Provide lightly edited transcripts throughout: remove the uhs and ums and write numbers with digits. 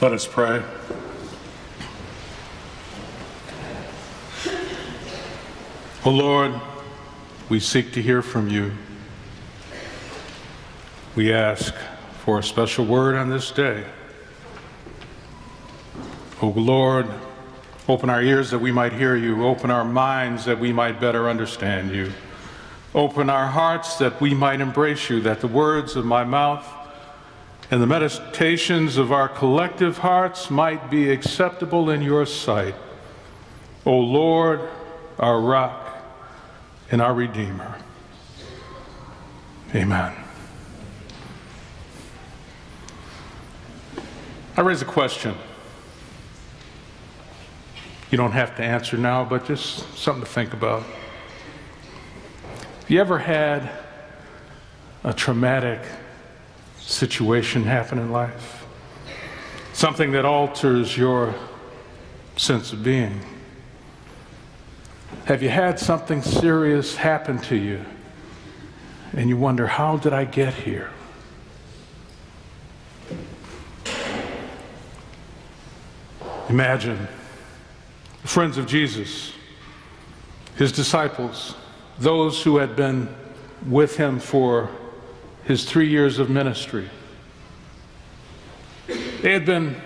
Let us pray. O Lord, we seek to hear from you. We ask for a special word on this day. O Lord, open our ears that we might hear you. Open our minds that we might better understand you. Open our hearts that we might embrace you, that the words of my mouth and the meditations of our collective hearts might be acceptable in your sight. O Lord, our rock and our Redeemer. Amen. I raise a question. You don't have to answer now, but just something to think about. Have you ever had a traumatic situation happen in life? Something that alters your sense of being? Have you had something serious happen to you and you wonder, how did I get here? Imagine the friends of Jesus, his disciples, those who had been with him for his 3 years of ministry. They had been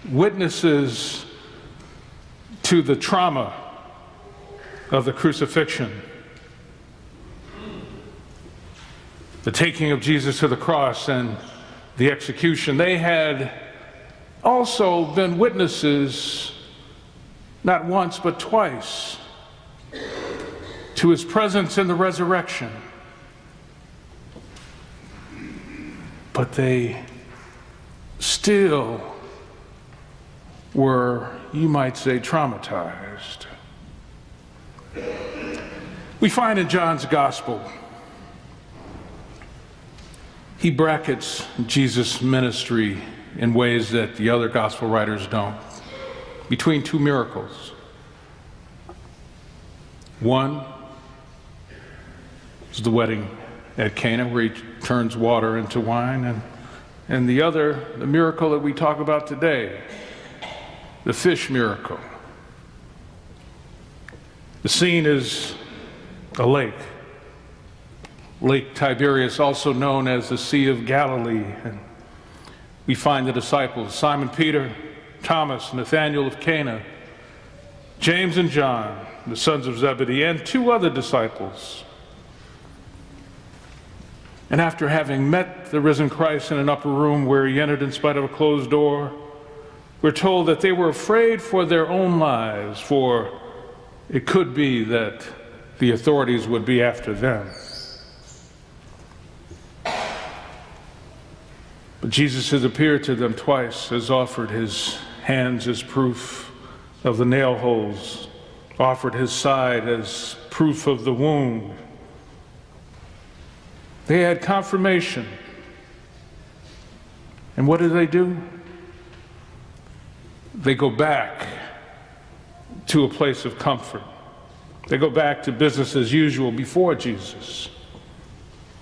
witnesses to the trauma of the crucifixion, the taking of Jesus to the cross and the execution. They had also been witnesses, not once but twice, to his presence in the resurrection. But they still were, you might say, traumatized. We find in John's gospel, he brackets Jesus' ministry in ways that the other gospel writers don't, between two miracles. One is the wedding at Cana, where he turns water into wine, and the other, the miracle that we talk about today, the fish miracle. The scene is a lake, Lake Tiberias, also known as the Sea of Galilee. And we find the disciples, Simon Peter, Thomas, Nathanael of Cana, James and John, the sons of Zebedee, and two other disciples. And after having met the risen Christ in an upper room where he entered in spite of a closed door, we're told that they were afraid for their own lives, for it could be that the authorities would be after them. But Jesus has appeared to them twice, has offered his hands as proof of the nail holes, offered his side as proof of the wound. They had confirmation. And what do? They go back to a place of comfort. They go back to business as usual before Jesus.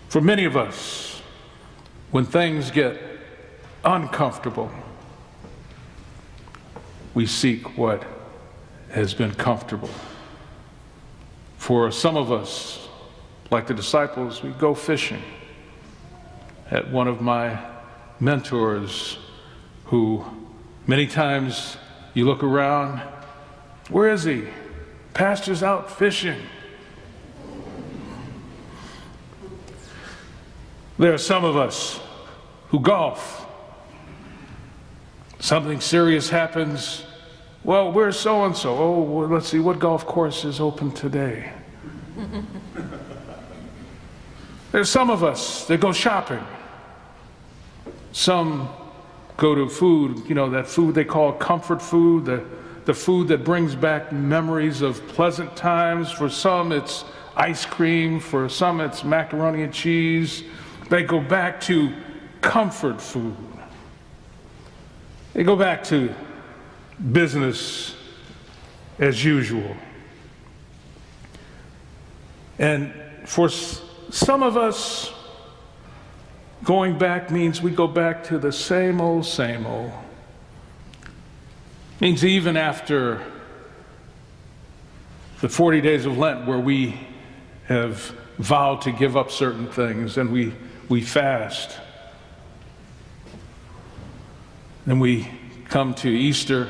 For many of us, when things get uncomfortable, we seek what has been comfortable. For some of us, like the disciples, we go fishing. At one of my mentors, who many times you look around, where is he? Pastor's out fishing. There are some of us who golf. Something serious happens. Well, where's so-and-so? Oh, well, let's see, what golf course is open today? There's some of us that go shopping. Some go to food, you know, that food they call comfort food, the food that brings back memories of pleasant times. For some, it's ice cream. For some, it's macaroni and cheese. They go back to comfort food. They go back to business as usual. And for some of us, going back means we go back to the same old, Means even after the 40 days of Lent, where we have vowed to give up certain things and we fast, then we come to Easter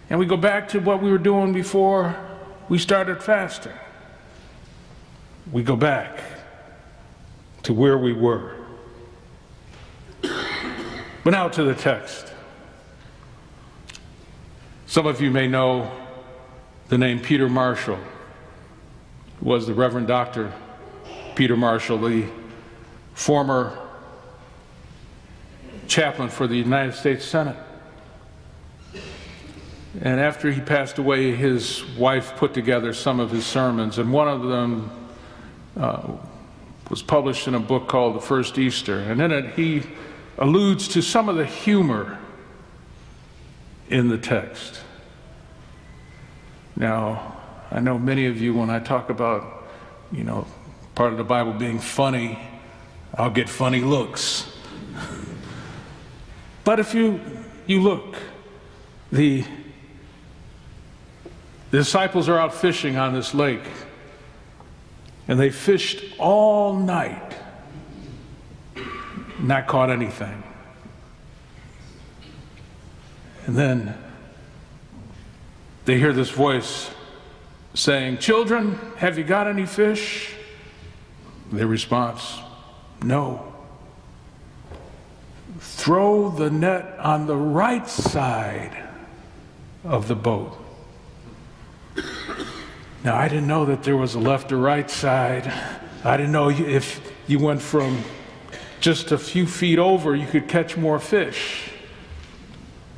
and we go back to what we were doing before we started fasting. We go back to where we were. But now to the text. Some of you may know the name Peter Marshall. It was the Reverend Dr. Peter Marshall, the former chaplain for the United States Senate. And after he passed away, his wife put together some of his sermons, and one of them was published in a book called The First Easter. And in it, he alludes to some of the humor in the text. Now, I know many of you, when I talk about, part of the Bible being funny, I'll get funny looks. But if you look, the disciples are out fishing on this lake, and they fished all night, not caught anything. And then they hear this voice saying, "Children, have you got any fish?" Their response, "No." "Throw the net on the right side of the boat." Now, I didn't know that there was a left or right side. I didn't know if you went from just a few feet over, you could catch more fish.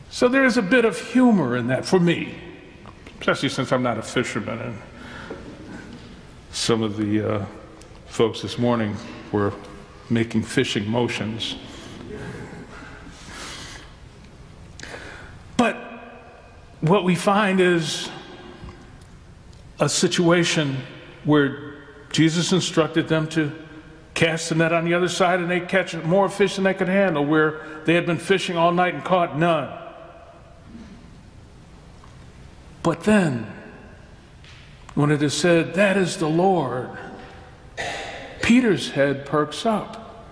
So there is a bit of humor in that for me, especially since I'm not a fisherman. And some of the folks this morning were making fishing motions. But what we find is a situation where Jesus instructed them to cast the net on the other side, and they catch more fish than they could handle, where they had been fishing all night and caught none. But then, when it is said, "That is the Lord," Peter's head perks up.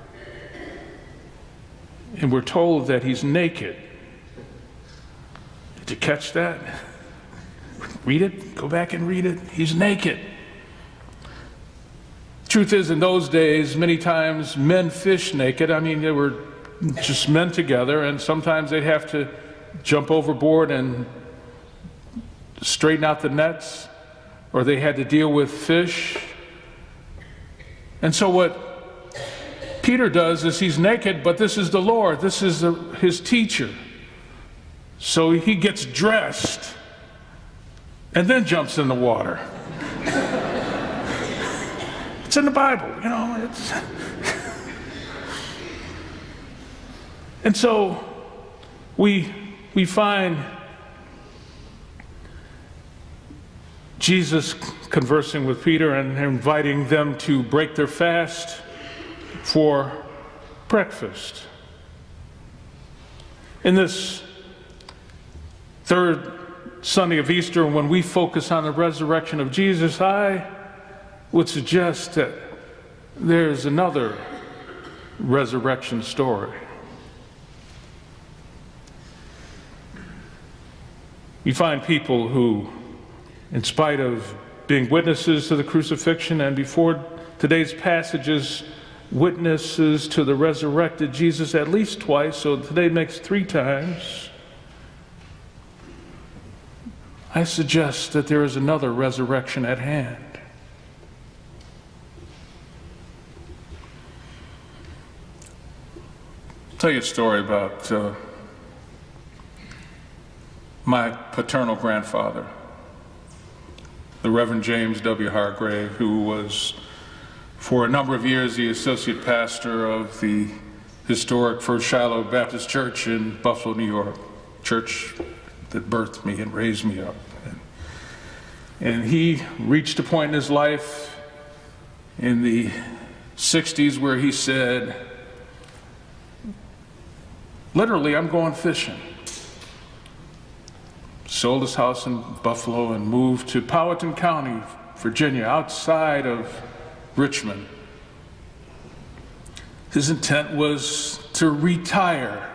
And we're told that he's naked. Did you catch that? Read it, go back and read it. He's naked. Truth is, in those days, many times men fished naked. I mean, they were just men together, and sometimes they'd have to jump overboard and straighten out the nets, or they had to deal with fish. And so what Peter does is he's naked, but this is the Lord. This is his teacher. So he gets dressed and then jumps in the water. It's in the Bible, And so we find Jesus conversing with Peter and inviting them to break their fast for breakfast. In this third Sunday of Easter, when we focus on the resurrection of Jesus, I would suggest that there's another resurrection story. You find people who, in spite of being witnesses to the crucifixion, and before today's passages, witnesses to the resurrected Jesus at least twice, so today makes 3 times, I suggest that there is another resurrection at hand. I'll tell you a story about my paternal grandfather, the Reverend James W. Hargrave, who was for a number of years the associate pastor of the historic First Shiloh Baptist Church in Buffalo, New York, church that birthed me and raised me up. And he reached a point in his life in the 60s where he said, literally, "I'm going fishing." sold his house in Buffalo and moved to Powhatan County, Virginia, outside of Richmond. His intent was to retire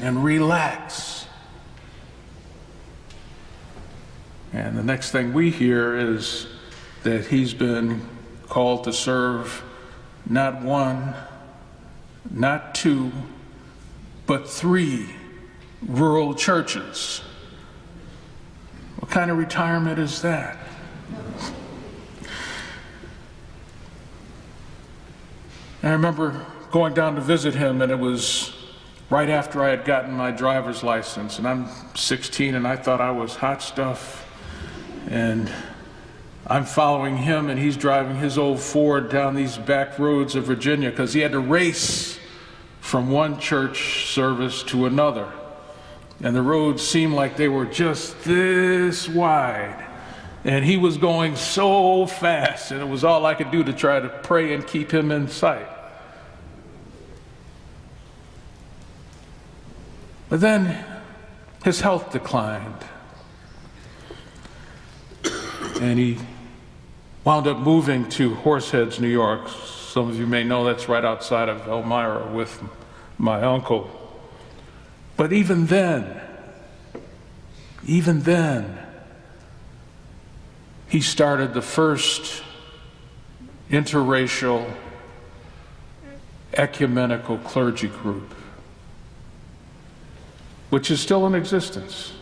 and relax. And the next thing we hear is that he's been called to serve not one, not two, but 3 rural churches. What kind of retirement is that? I remember going down to visit him, and it was right after I had gotten my driver's license, and I'm 16 and I thought I was hot stuff, and I'm following him and he's driving his old Ford down these back roads of Virginia because he had to race from one church service to another, and the roads seemed like they were just this wide, and he was going so fast, and it was all I could do to try to pray and keep him in sight. But then his health declined, and he wound up moving to Horseheads, New York. Some of you may know that's right outside of Elmira with my uncle. But even then, he started the first interracial ecumenical clergy group, which is still in existence.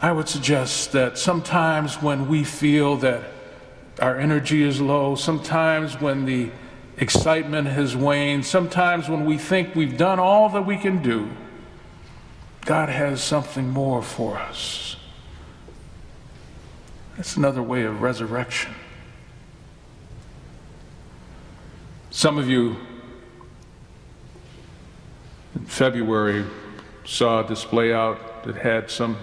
I would suggest that sometimes when we feel that our energy is low, sometimes when the excitement has waned, sometimes when we think we've done all that we can do, God has something more for us. That's another way of resurrection. Some of you in February saw a display out that had some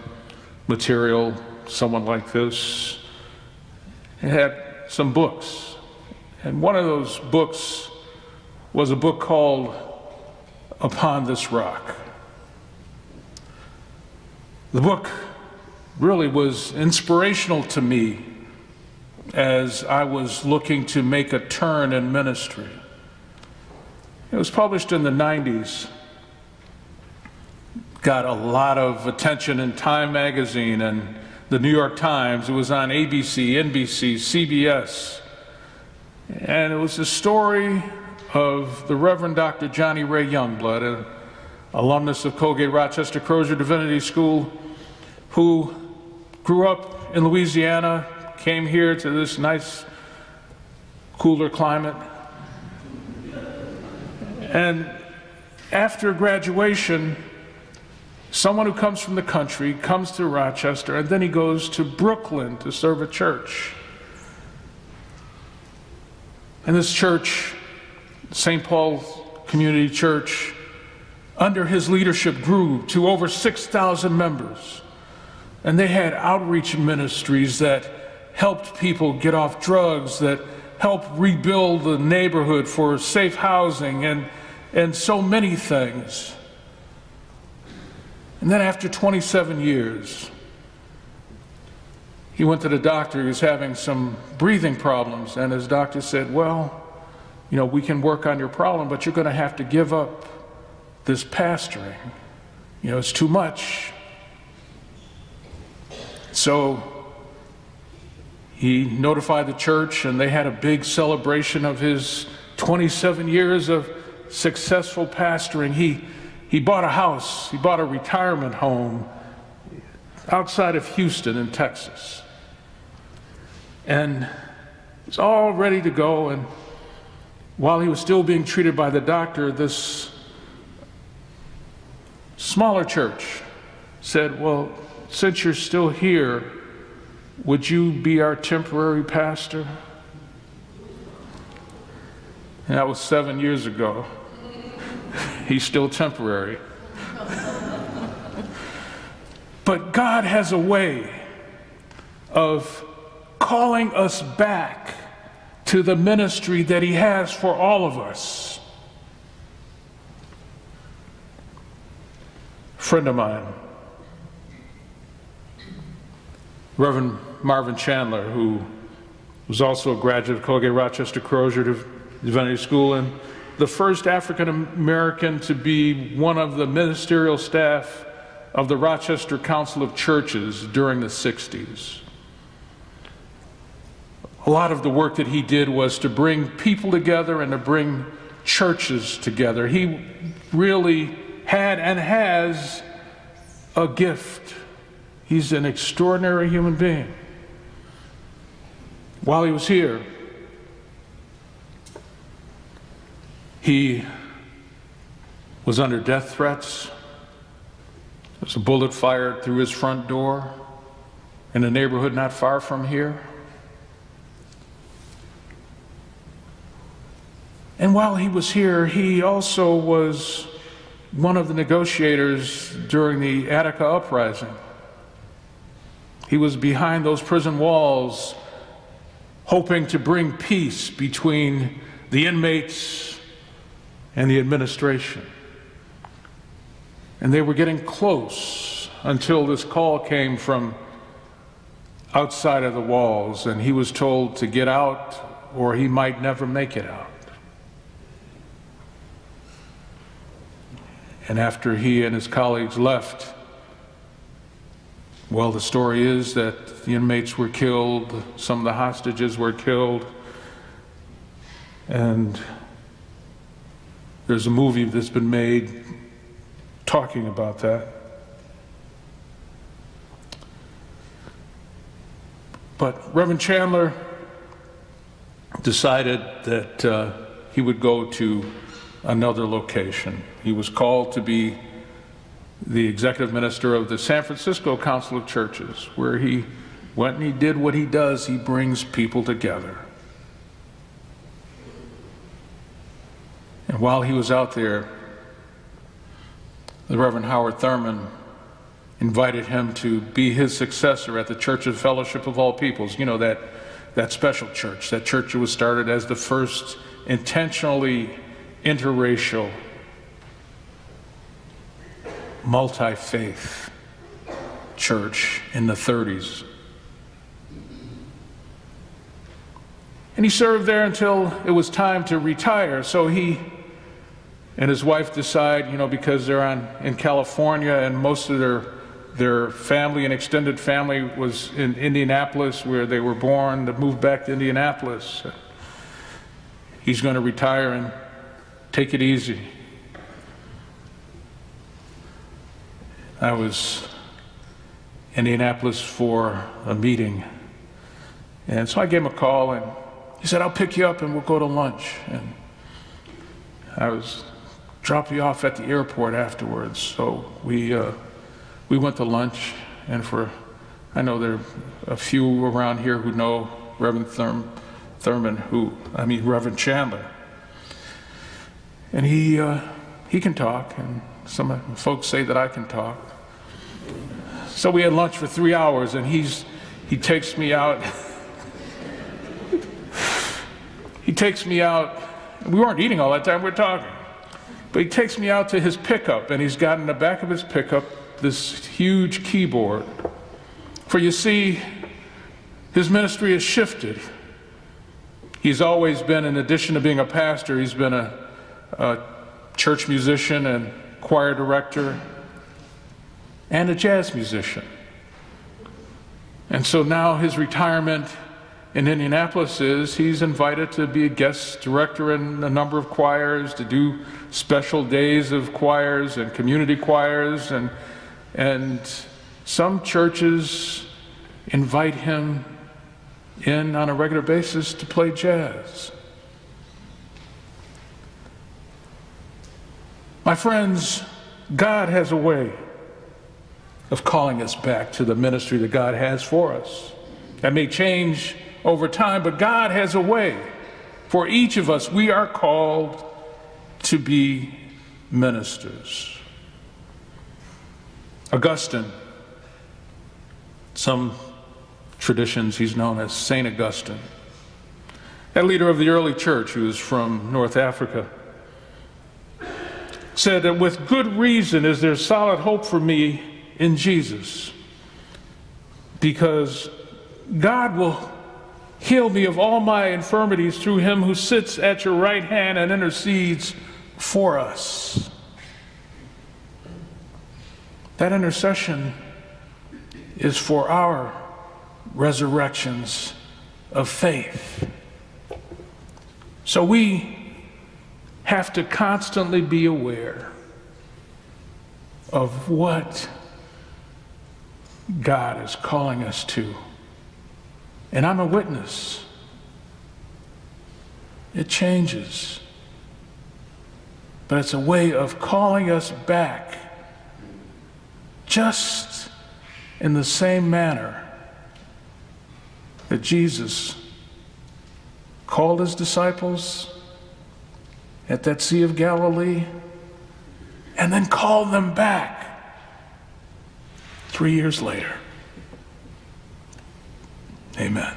material, someone like this. It had some books. And one of those books was a book called Upon This Rock. The book really was inspirational to me as I was looking to make a turn in ministry. It was published in the 90s. Got a lot of attention in Time magazine and the New York Times. It was on ABC, NBC, CBS. And it was the story of the Reverend Dr. Johnny Ray Youngblood, an alumnus of Colgate Rochester Crozier Divinity School, who grew up in Louisiana, came here to this nice, cooler climate. And after graduation, someone who comes from the country comes to Rochester, and then he goes to Brooklyn to serve a church. And this church, St. Paul's Community Church, under his leadership grew to over 6,000 members. And they had outreach ministries that helped people get off drugs, that helped rebuild the neighborhood for safe housing, and so many things. And then after 27 years, he went to the doctor. He was having some breathing problems, and his doctor said, well, you know, we can work on your problem, but you're going to have to give up this pastoring. You know, it's too much. So he notified the church, and they had a big celebration of his 27 years of successful pastoring. He bought a house, he bought a retirement home outside of Houston in Texas. And it's all ready to go, and while he was still being treated by the doctor, this smaller church said, well, since you're still here, would you be our temporary pastor? And that was 7 years ago. He's still temporary. But God has a way of calling us back to the ministry that He has for all of us. friend of mine, Reverend Marvin Chandler, who was also a graduate of Colgate Rochester Crozier Divinity School and the first African American to be one of the ministerial staff of the Rochester Council of Churches during the 60s. A lot of the work that he did was to bring people together and to bring churches together. He really had and has a gift. He's an extraordinary human being. While he was here, he was under death threats. There was a bullet fired through his front door in a neighborhood not far from here. And while he was here, he also was one of the negotiators during the Attica uprising. He was behind those prison walls, hoping to bring peace between the inmates and the administration. And they were getting close until this call came from outside of the walls, and he was told to get out or he might never make it out. And after he and his colleagues left, well, the story is that the inmates were killed, some of the hostages were killed, and there's a movie that's been made talking about that. But Reverend Chandler decided that he would go to another location. He was called to be the executive minister of the San Francisco Council of Churches, where he went and he did what he does. He brings people together. And while he was out there, the Reverend Howard Thurman invited him to be his successor at the Church of Fellowship of All Peoples. You know, that special church, that church that was started as the first intentionally interracial, multi-faith church in the 30s. And he served there until it was time to retire. So he and his wife decide, you know, because they're in California and most of their family and extended family was in Indianapolis where they were born, to move back to Indianapolis. He's going to retire and take it easy. I was in Indianapolis for a meeting, and so I gave him a call, and he said, "I'll pick you up and we'll go to lunch." And I dropped you off at the airport afterwards. So we went to lunch, and I know there are a few around here who know Reverend Thurman, Reverend Chandler. And he can talk, and some folks say that I can talk. So we had lunch for 3 hours, and he takes me out. He takes me out. We weren't eating all that time, we were talking. But he takes me out to his pickup, and he's got in the back of his pickup this huge keyboard. For you see, his ministry has shifted. He's always been, in addition to being a pastor, he's been a church musician and choir director and a jazz musician. And so now his retirement in Indianapolis is he's invited to be a guest director in a number of choirs, to do special days of choirs and community choirs, and some churches invite him in on a regular basis to play jazz. My friends, God has a way of calling us back to the ministry that God has for us. That may change over time, but God has a way. For each of us, we are called to be ministers. Augustine, some traditions he's known as Saint Augustine, that leader of the early church who was from North Africa, said that with good reason is there solid hope for me in Jesus, because God will heal me of all my infirmities through him who sits at your right hand and intercedes for us. That intercession is for our resurrections of faith. So we have to constantly be aware of what God is calling us to. And I'm a witness. It changes. But it's a way of calling us back just in the same manner that Jesus called his disciples at that Sea of Galilee and then called them back 3 years later. Amen.